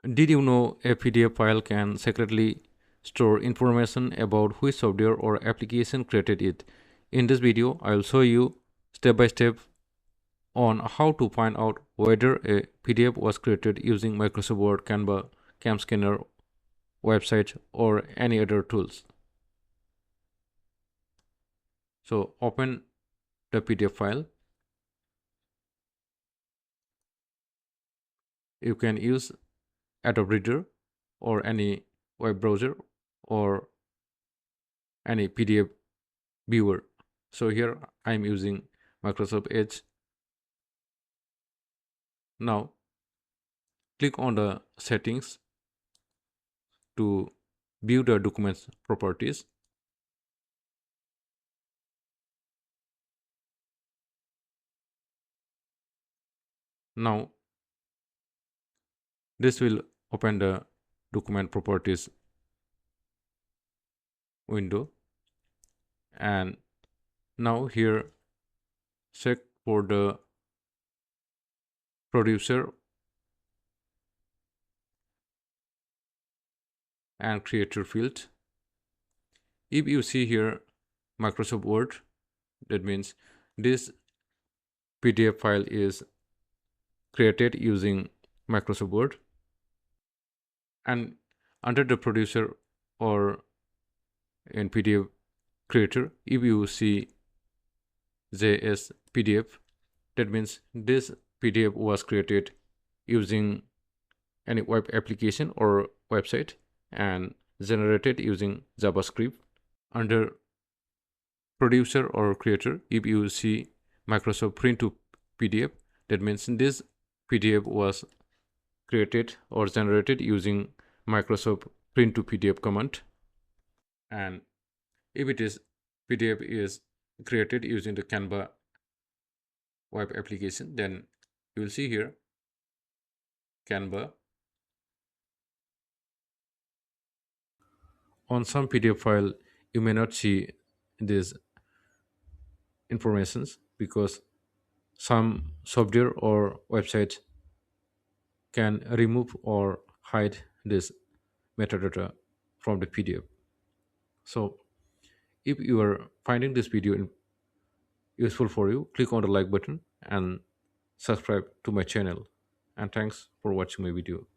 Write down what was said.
Did you know a PDF file can secretly store information about which software or application created it? In this video, I will show you step by step on how to find out whether a PDF was created using Microsoft Word, Canva, CamScanner, website, or any other tools. So open the PDF file. You can use Adobe Reader or any web browser or any PDF viewer. So here I am using Microsoft Edge. Now click on the settings to view the documents properties. Now this will open the document properties window, and now here check for the producer and creator field. If you see here Microsoft Word, that means this PDF file is created using Microsoft Word, and under the producer or in PDF creator, if you see jsPDF, that means this PDF was created using any web application or website and generated using JavaScript. Under producer or creator, if you see Microsoft Print to PDF, that means this PDF was created or generated using Microsoft Print to PDF command. And if it is PDF is created using the Canva web application, then you will see here Canva. On some PDF file, you may not see these informations because some software or website can remove or hide this metadata from the PDF. So if you are finding this video useful for you, click on the like button and subscribe to my channel. And thanks for watching my video.